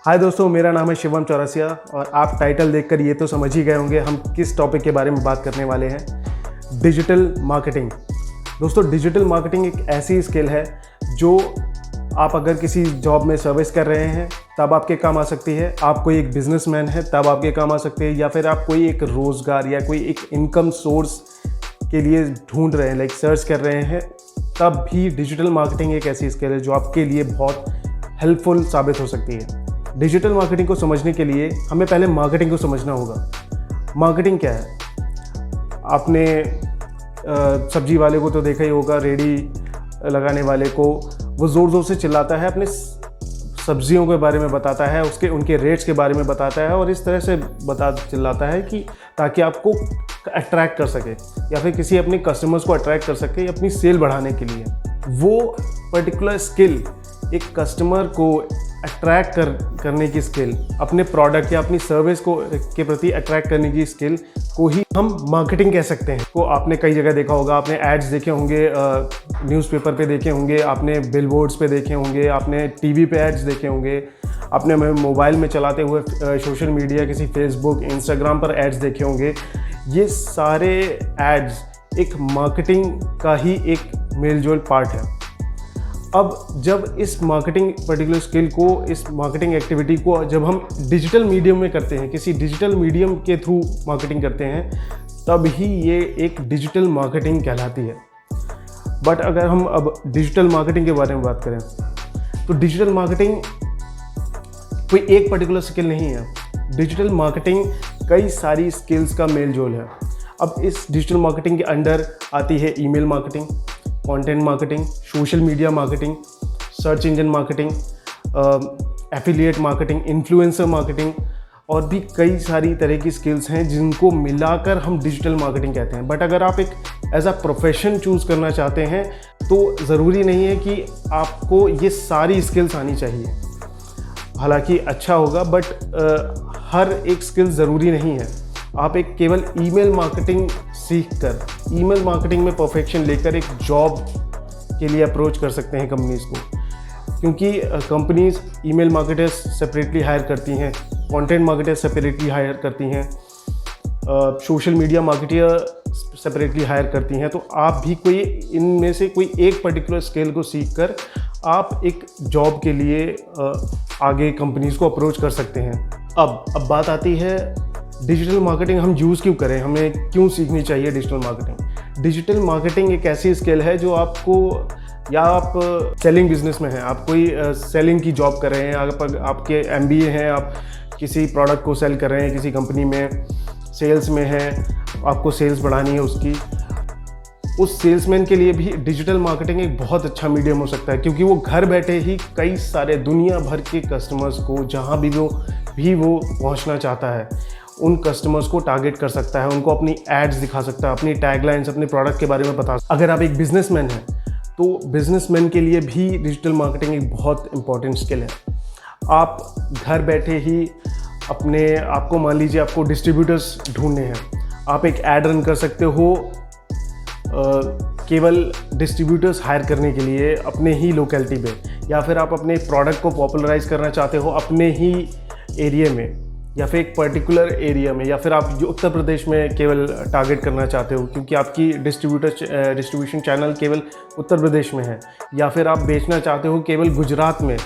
हाय दोस्तों, मेरा नाम है शिवम चौरसिया और आप टाइटल देखकर ये तो समझ ही गए होंगे हम किस टॉपिक के बारे में बात करने वाले हैं। Digital marketing. दोस्तों, डिजिटल मार्केटिंग एक ऐसी स्किल है जो आप अगर किसी जॉब में सर्विस कर रहे हैं तब आपके काम आ सकती है, आप कोई एक बिजनेसमैन है तब आपके काम आ सकती है, या फिर आप कोई एक रोज़गार या कोई एक इनकम सोर्स के लिए ढूंढ रहे हैं, लाइक सर्च कर रहे हैं, तब भी डिजिटल मार्केटिंग एक ऐसी स्किल है जो आपके लिए बहुत हेल्पफुल साबित हो सकती है। डिजिटल मार्केटिंग को समझने के लिए हमें पहले मार्केटिंग को समझना होगा। मार्केटिंग क्या है? आपने सब्जी वाले को तो देखा ही होगा, रेडी लगाने वाले को, वो ज़ोर ज़ोर से चिल्लाता है, अपने सब्जियों के बारे में बताता है, उनके रेट्स के बारे में बताता है और इस तरह से चिल्लाता है कि ताकि आपको अट्रैक्ट कर सके या फिर किसी अपने कस्टमर्स को अट्रैक्ट कर सके अपनी सेल बढ़ाने के लिए। वो पर्टिकुलर स्किल, एक कस्टमर को अट्रैक्ट करने की स्किल, अपने प्रोडक्ट या अपनी सर्विस के प्रति अट्रैक्ट करने की स्किल को ही हम मार्केटिंग कह सकते हैं। तो आपने कई जगह देखा होगा, आपने एड्स देखे होंगे, न्यूज़पेपर पे देखे होंगे, आपने बिलबोर्ड्स पे देखे होंगे, आपने टीवी पे एड्स देखे होंगे, आपने मोबाइल में चलाते हुए सोशल मीडिया किसी फेसबुक, इंस्टाग्राम पर एड्स देखे होंगे। ये सारे एड्स एक मार्केटिंग का ही एक मेलजोल पार्ट है। अब जब इस मार्केटिंग पर्टिकुलर स्किल को, इस मार्केटिंग एक्टिविटी को जब हम डिजिटल मीडियम में करते हैं, किसी डिजिटल मीडियम के थ्रू मार्केटिंग करते हैं, तब ही ये एक डिजिटल मार्केटिंग कहलाती है। बट अगर हम अब डिजिटल मार्केटिंग के बारे में बात करें तो डिजिटल मार्केटिंग कोई एक पर्टिकुलर स्किल नहीं है। डिजिटल मार्केटिंग कई सारी स्किल्स का मेलजोल है। अब इस डिजिटल मार्केटिंग के अंडर आती है email marketing, content marketing, social media marketing, search engine marketing, affiliate marketing, influencer marketing और भी कई सारी तरह की स्किल्स हैं जिनको मिलाकर हम डिजिटल मार्केटिंग कहते हैं। बट अगर आप एक एज अ प्रोफेशन चूज़ करना चाहते हैं तो ज़रूरी नहीं है कि आपको ये सारी स्किल्स आनी चाहिए। हालांकि अच्छा होगा, बट हर एक स्किल ज़रूरी नहीं है। आप एक केवल ईमेल मार्केटिंग सीखकर, ईमेल मार्केटिंग में परफेक्शन लेकर एक जॉब के लिए अप्रोच कर सकते हैं कंपनीज़ को, क्योंकि companies email marketers separately hire करती हैं, कंटेंट मार्केटर्स सेपरेटली हायर करती हैं, social media marketer separately hire करती हैं। तो आप भी कोई इनमें से कोई एक पर्टिकुलर स्किल को सीखकर आप एक जॉब के लिए आगे कंपनीज़ को अप्रोच कर सकते हैं। अब बात आती है डिजिटल मार्केटिंग हम यूज़ क्यों करें, हमें क्यों सीखनी चाहिए डिजिटल मार्केटिंग। डिजिटल मार्केटिंग एक ऐसी स्किल है जो आपको, या आप सेलिंग बिजनेस में हैं, आप कोई सेलिंग की जॉब कर रहे हैं, आपके MBA हैं, आप किसी प्रोडक्ट को सेल कर रहे हैं, किसी कंपनी में सेल्स में हैं, आपको सेल्स बढ़ानी है उसकी, उस सेल्समैन के लिए भी डिजिटल मार्केटिंग एक बहुत अच्छा मीडियम हो सकता है, क्योंकि वो घर बैठे ही कई सारे दुनिया भर के कस्टमर्स को, जहाँ भी वो पहुँचना चाहता है, उन कस्टमर्स को टारगेट कर सकता है, उनको अपनी एड्स दिखा सकता है, अपनी टैगलाइंस, अपने प्रोडक्ट के बारे में बता सकता है। अगर आप एक बिजनेसमैन हैं तो बिजनेसमैन के लिए भी डिजिटल मार्केटिंग एक बहुत इंपॉर्टेंट स्किल है। आप घर बैठे ही आपको मान लीजिए आपको डिस्ट्रीब्यूटर्स ढूंढने हैं, आप एक ऐड रन कर सकते हो केवल डिस्ट्रीब्यूटर्स हायर करने के लिए अपने ही लोकेलिटी पे, या फिर आप अपने प्रोडक्ट को पॉपुलराइज करना चाहते हो अपने ही एरिया में या फिर एक पर्टिकुलर एरिया में, या फिर आप जो उत्तर प्रदेश में केवल टारगेट करना चाहते हो क्योंकि आपकी डिस्ट्रीब्यूशन चैनल केवल उत्तर प्रदेश में है, या फिर आप बेचना चाहते हो केवल गुजरात में,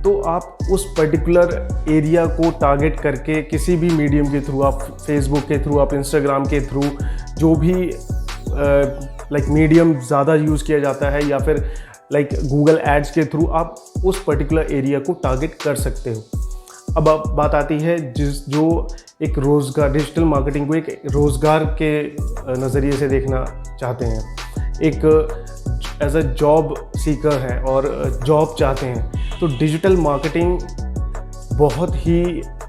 तो आप उस पर्टिकुलर एरिया को टारगेट करके किसी भी मीडियम के थ्रू, आप फेसबुक के थ्रू, आप इंस्टाग्राम के थ्रू, जो भी लाइक मीडियम ज़्यादा यूज़ किया जाता है, या फिर लाइक गूगल एड्स के थ्रू आप उस पर्टिकुलर एरिया को टारगेट कर सकते हो। अब बात आती है जो एक रोज़गार, डिजिटल मार्केटिंग को एक रोज़गार के नज़रिए से देखना चाहते हैं, एक एज अ जॉब सीकर हैं और जॉब चाहते हैं, तो डिजिटल मार्केटिंग बहुत ही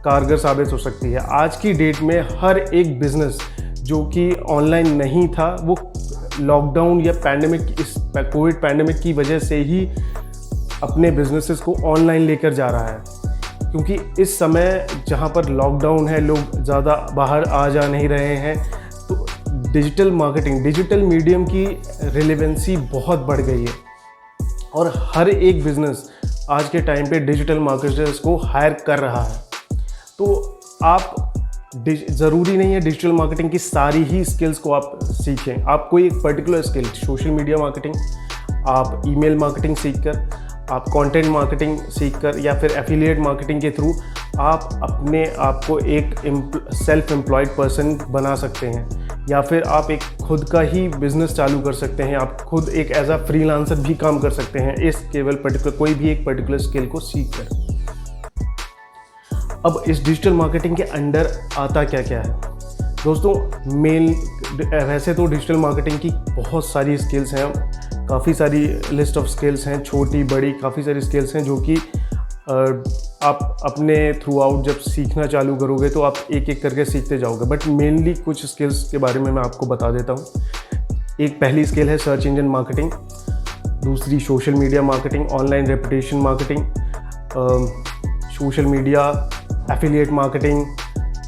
कारगर साबित हो सकती है। आज की डेट में हर एक बिज़नेस जो कि ऑनलाइन नहीं था, वो लॉकडाउन या इस कोविड पैंडेमिक की वजह से ही अपने बिजनेसेस को ऑनलाइन लेकर जा रहा है, क्योंकि इस समय जहाँ पर लॉकडाउन है, लोग ज़्यादा बाहर आ जा नहीं रहे हैं, तो डिजिटल मार्केटिंग, डिजिटल मीडियम की रिलेवेंसी बहुत बढ़ गई है और हर एक बिज़नेस आज के टाइम पे डिजिटल मार्केटर्स को हायर कर रहा है। तो आप ज़रूरी नहीं है डिजिटल मार्केटिंग की सारी ही स्किल्स को आप सीखें। आप कोई एक particular skill, social media marketing, आप ईमेल मार्केटिंग सीखकर, आप कंटेंट मार्केटिंग सीखकर या फिर एफिलिएट मार्केटिंग के थ्रू आप अपने आप को एक सेल्फ एम्प्लॉयड पर्सन बना सकते हैं, या फिर आप एक खुद का ही बिजनेस चालू कर सकते हैं। आप खुद एक एज अ फ्रीलांसर भी काम कर सकते हैं इस केवल कोई भी एक पर्टिकुलर स्किल को सीख कर। अब इस डिजिटल मार्केटिंग के अंडर आता क्या क्या है दोस्तों? वैसे तो डिजिटल मार्केटिंग की बहुत सारी स्किल्स हैं, काफ़ी सारी लिस्ट ऑफ स्किल्स हैं, छोटी बड़ी काफ़ी सारी स्किल्स हैं जो कि आप अपने थ्रू आउट जब सीखना चालू करोगे तो आप एक एक करके सीखते जाओगे। बट मेनली कुछ स्किल्स के बारे में मैं आपको बता देता हूँ। एक पहली स्किल है सर्च इंजन मार्केटिंग, दूसरी social media marketing, online reputation marketing, social media affiliate marketing,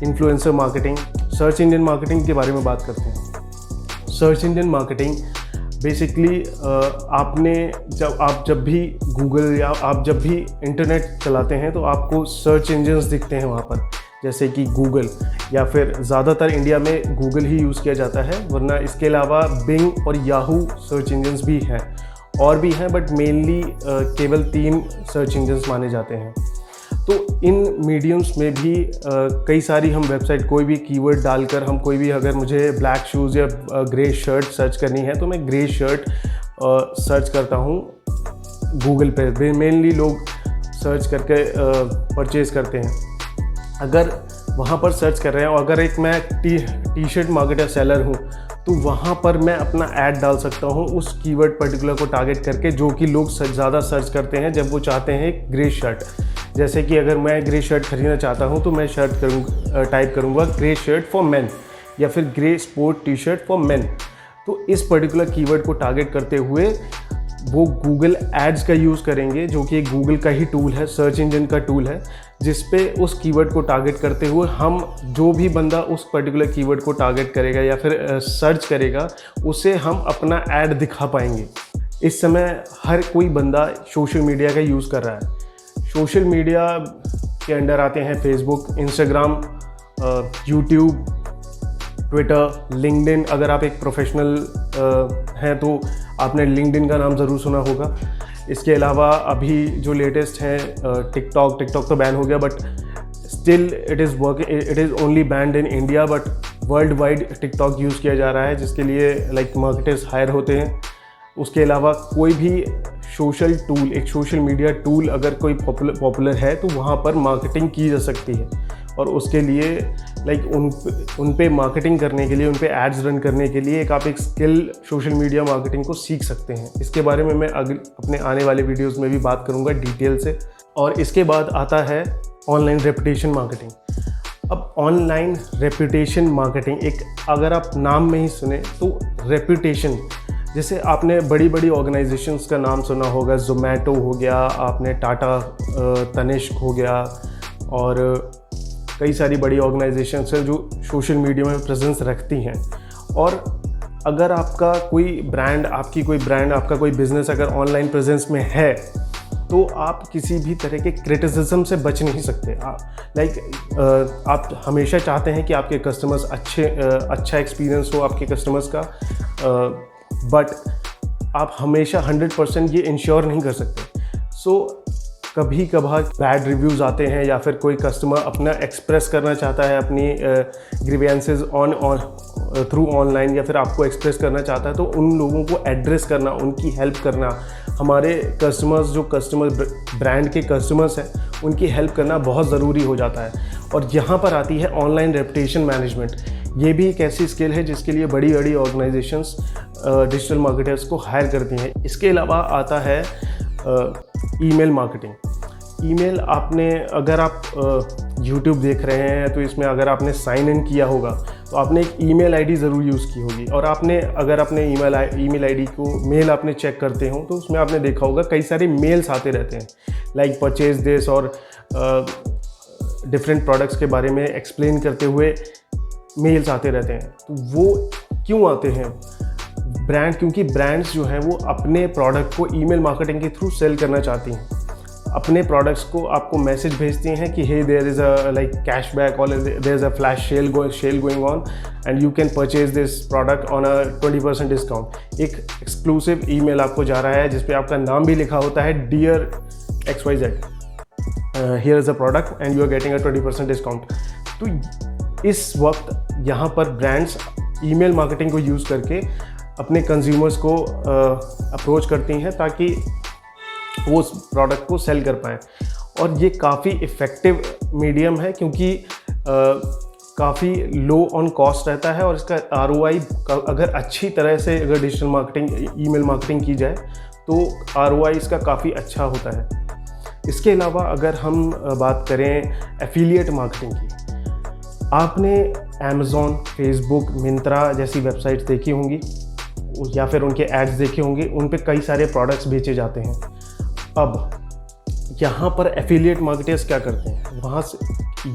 influencer marketing. Search engine marketing के बारे में बात करते हैं। सर्च इंजन मार्केटिंग बेसिकली आप जब भी गूगल या आप जब भी इंटरनेट चलाते हैं तो आपको सर्च इंजन्स दिखते हैं वहाँ पर, जैसे कि गूगल, या फिर ज़्यादातर इंडिया में गूगल ही यूज़ किया जाता है, वरना इसके अलावा बिंग और याहू सर्च इंजन्स भी हैं, और भी हैं, बट मेनली केवल 3 सर्च इंजन्स माने जाते हैं। तो इन मीडियम्स में भी कई सारी हम वेबसाइट, कोई भी कीवर्ड डालकर हम कोई भी, अगर मुझे ब्लैक शूज़ या ग्रे शर्ट सर्च करनी है तो मैं ग्रे शर्ट सर्च करता हूँ गूगल पे। मेनली लोग सर्च करके परचेज़ करते हैं। अगर वहाँ पर सर्च कर रहे हैं और अगर एक मैं टी शर्ट मार्केटर सेलर हूँ तो वहाँ पर मैं अपना ऐड डाल सकता हूँ उस कीवर्ड पर्टिकुलर को टारगेट करके, जो कि लोग ज़्यादा सर्च करते हैं जब वो चाहते हैं ग्रे शर्ट। जैसे कि अगर मैं ग्रे शर्ट खरीदना चाहता हूँ तो मैं टाइप करूँगा ग्रे शर्ट फॉर मेन, या फिर grey sport T shirt for main. तो इस पर्टिकुलर कीवर्ड को टारगेट करते हुए वो गूगल एड्स का यूज़ करेंगे, जो कि एक गूगल का ही टूल है, सर्च इंजन का टूल है, जिस पे उस कीवर्ड को टारगेट करते हुए हम, जो भी बंदा उस पर्टिकुलर कीवर्ड को टारगेट करेगा या फिर सर्च करेगा, उसे हम अपना ऐड दिखा पाएंगे। इस समय हर कोई बंदा सोशल मीडिया का यूज़ कर रहा है। सोशल मीडिया के अंडर आते हैं Facebook, Instagram, YouTube, Twitter, LinkedIn. अगर आप एक प्रोफेशनल हैं तो आपने लिंक्डइन का नाम ज़रूर सुना होगा। इसके अलावा अभी जो लेटेस्ट है टिकटॉक तो बैन हो गया, but still it is only band in India, but world wide TikTok use किया जा रहा है, जिसके लिए मार्केटर्स हायर होते हैं। उसके अलावा कोई भी सोशल टूल, एक सोशल मीडिया टूल अगर कोई पॉपुलर है तो वहाँ पर मार्केटिंग की जा सकती है, और उसके लिए उन पे मार्केटिंग करने के लिए, उन पे एड्स रन करने के लिए आप एक स्किल सोशल मीडिया मार्केटिंग को सीख सकते हैं। इसके बारे में मैं अपने आने वाले वीडियोस में भी बात करूँगा डिटेल से। और इसके बाद आता है ऑनलाइन रेपुटेशन मार्केटिंग। अब ऑनलाइन रेपुटेशन मार्केटिंग, एक अगर आप नाम में ही सुने तो रेपुटेशन, जैसे आपने बड़ी बड़ी ऑर्गेनाइजेशंस का नाम सुना होगा, ज़ोमैटो हो गया, आपने टाटा तनिष्क हो गया, और कई सारी बड़ी ऑर्गेनाइजेशंस हैं जो सोशल मीडिया में प्रेजेंस रखती हैं। और अगर आपका कोई ब्रांड, आपका कोई बिज़नेस अगर ऑनलाइन प्रेजेंस में है तो आप किसी भी तरह के क्रिटिसिज्म से बच नहीं सकते। आप हमेशा चाहते हैं कि आपके कस्टमर्स अच्छा एक्सपीरियंस हो आपके कस्टमर्स का, बट आप हमेशा 100% ये इंश्योर नहीं कर सकते। सो कभी कभार बैड रिव्यूज़ आते हैं, या फिर कोई कस्टमर अपना एक्सप्रेस करना चाहता है अपनी ग्रीवेंसेस थ्रू ऑनलाइन, या फिर आपको एक्सप्रेस करना चाहता है, तो उन लोगों को एड्रेस करना, उनकी हेल्प करना, हमारे कस्टमर्स जो ब्रांड के कस्टमर्स हैं उनकी हेल्प करना बहुत ज़रूरी हो जाता है। और यहाँ पर आती है ऑनलाइन रेपुटेशन मैनेजमेंट। ये भी एक ऐसी स्किल है जिसके लिए बड़ी बड़ी ऑर्गेनाइजेशंस डिजिटल मार्केटर्स को हायर करती हैं। इसके अलावा आता है ईमेल मार्केटिंग। ईमेल, अगर आप YouTube देख रहे हैं तो इसमें अगर आपने साइन इन किया होगा तो आपने एक ईमेल आईडी ज़रूर यूज़ की होगी, और अगर आपने ईमेल आईडी को मेल आपने चेक करते हो तो उसमें आपने देखा होगा कई सारे मेल्स आते रहते हैं, लाइक परचेज दिस, और डिफरेंट प्रोडक्ट्स के बारे में एक्सप्लेन करते हुए मेल्स आते रहते हैं। तो वो क्यों आते हैं? क्योंकि ब्रांड्स जो हैं वो अपने प्रोडक्ट को ईमेल मार्केटिंग के थ्रू सेल करना चाहती हैं। अपने प्रोडक्ट्स को आपको मैसेज भेजती हैं कि hey there is a like cashback और there is a flash sale going on and you can purchase this product on a 20% discount. एक एक्सक्लूसिव ईमेल आपको जा रहा है जिस पे आपका नाम भी लिखा होता है, dear XYZ, here is a product and you are getting a 20% discount. तो इस वक्त यहाँ पर ब्रांड्स ईमेल मार्केटिंग को यूज़ करके अपने कंज्यूमर्स को अप्रोच करती हैं ताकि वो उस प्रोडक्ट को सेल कर पाएँ। और ये काफ़ी इफ़ेक्टिव मीडियम है क्योंकि काफ़ी लो ऑन कॉस्ट रहता है और इसका ROI अगर अच्छी तरह से अगर डिजिटल मार्केटिंग ईमेल मार्केटिंग की जाए तो ROI इसका काफ़ी अच्छा होता है। इसके अलावा अगर हम बात करें एफिलिएट मार्केटिंग की, आपने Amazon, Facebook, मिंत्रा जैसी वेबसाइट्स देखी होंगी या फिर उनके एड्स देखे होंगे, उन पे कई सारे प्रोडक्ट्स बेचे जाते हैं। अब यहाँ पर एफिलिएट मार्केटर्स क्या करते हैं, वहाँ से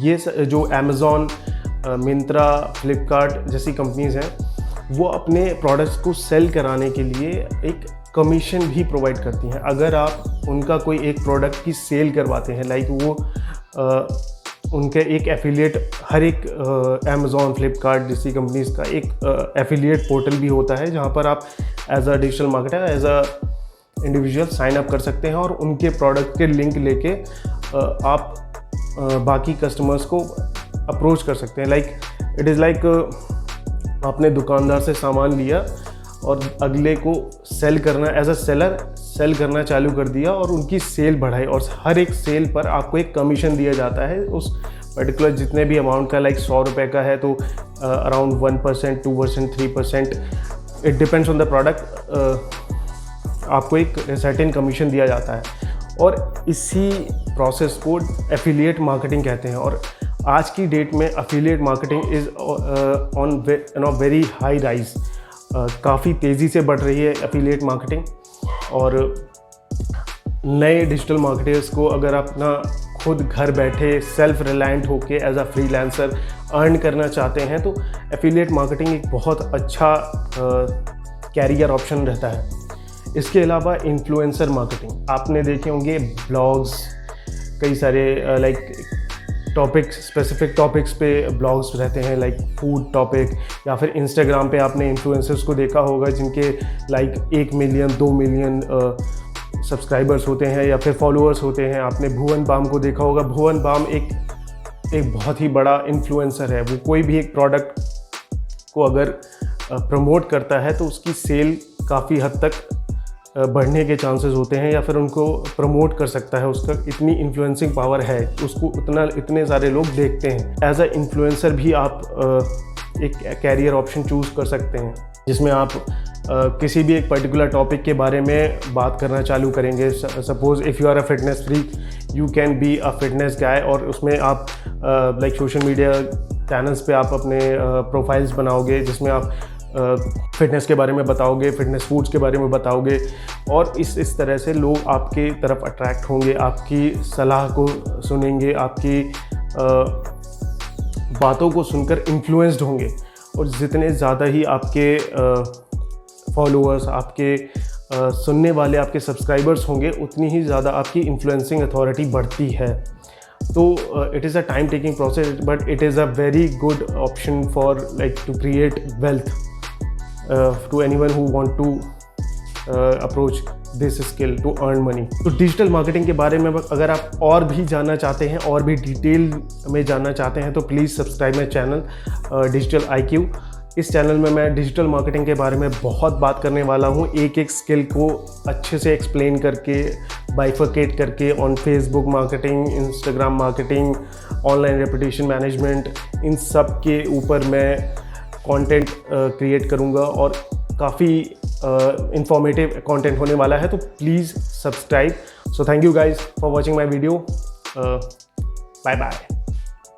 ये जो Amazon, मिंत्रा, फ्लिपकार्ट जैसी कंपनीज़ हैं वो अपने प्रोडक्ट्स को सेल कराने के लिए एक कमीशन भी प्रोवाइड करती हैं। अगर आप उनका कोई एक प्रोडक्ट की सेल करवाते हैं, लाइक वो उनके एक एफिलिएट, हर एक Amazon, फ्लिपकार्ट जैसी कंपनीज़ का एक एफिलिएट पोर्टल भी होता है जहाँ पर आप as a digital marketer, as an individual sign up कर सकते हैं और उनके प्रोडक्ट के लिंक लेके आप बाकी कस्टमर्स को अप्रोच कर सकते हैं। लाइक इट इज़ लाइक आपने दुकानदार से सामान लिया और अगले को सेल करना, एज अ सेलर सेल करना चालू कर दिया और उनकी सेल बढ़ाई और हर एक सेल पर आपको एक कमीशन दिया जाता है उस पर्टिकुलर जितने भी अमाउंट का। लाइक 100 रुपये का है तो around 1%, 2%, 3%, it depends on the product, आपको एक सर्टेन कमीशन दिया जाता है। और इसी प्रोसेस को एफिलिएट मार्केटिंग कहते हैं। और आज की डेट में affiliate marketing is on very high rise, काफ़ी तेज़ी से बढ़ रही है एफिलिएट मार्केटिंग। और नए डिजिटल मार्केटर्स को अगर अपना खुद घर बैठे सेल्फ रिलायंट होके एज अ फ्रीलांसर अर्न करना चाहते हैं तो एफिलिएट मार्केटिंग एक बहुत अच्छा कैरियर ऑप्शन रहता है। इसके अलावा इन्फ्लुएंसर मार्केटिंग आपने देखे होंगे, ब्लॉग्स, कई सारे लाइक टॉपिक्स, स्पेसिफिक टॉपिक्स पे ब्लॉग्स रहते हैं, लाइक फूड टॉपिक, या फिर इंस्टाग्राम पे आपने इन्फ्लुएंसर्स को देखा होगा जिनके लाइक 1 मिलियन 2 मिलियन सब्सक्राइबर्स होते हैं या फिर फॉलोअर्स होते हैं। आपने भुवन बाम को देखा होगा। भुवन बाम एक बहुत ही बड़ा इन्फ्लुएंसर है। वो कोई भी एक प्रोडक्ट को अगर प्रमोट करता है तो उसकी सेल काफ़ी हद तक बढ़ने के चांसेस होते हैं या फिर उनको प्रमोट कर सकता है। उसका इतनी इन्फ्लुएंसिंग पावर है, उसको इतने सारे लोग देखते हैं। एज अ इन्फ्लुएंसर भी आप एक कैरियर ऑप्शन चूज़ कर सकते हैं जिसमें आप किसी भी एक पर्टिकुलर टॉपिक के बारे में बात करना चालू करेंगे। Suppose if you are a fitness freak, you can be a fitness guy, और उसमें आप लाइक सोशल मीडिया चैनल्स पे आप अपने प्रोफाइल्स बनाओगे जिसमें आप फिटनेस के बारे में बताओगे, फिटनेस फूड्स के बारे में बताओगे, और इस तरह से लोग आपके तरफ अट्रैक्ट होंगे, आपकी सलाह को सुनेंगे, आपकी बातों को सुनकर इन्फ्लुएंस्ड होंगे। और जितने ज़्यादा ही आपके फॉलोअर्स, आपके सुनने वाले, आपके सब्सक्राइबर्स होंगे, उतनी ही ज़्यादा आपकी इन्फ्लुएंसिंग अथॉरिटी बढ़ती है। तो it is a time taking process but it is a very good option for like to create wealth to anyone who want to approach this skill to earn money। तो digital marketing के बारे में अगर आप और भी जानना चाहते हैं, और भी डिटेल में जानना चाहते हैं, तो please subscribe my channel digital IQ। इस चैनल में मैं डिजिटल मार्केटिंग के बारे में बहुत बात करने वाला हूँ, एक एक स्किल को अच्छे से एक्सप्लेन करके, बाइफरकेट करके, on Facebook marketing, Instagram marketing, online reputation management, इन सब के ऊपर मैं कंटेंट क्रिएट करूँगा और काफ़ी इंफॉर्मेटिव कंटेंट होने वाला है। तो please subscribe. So thank you guys for watching my video. Bye bye.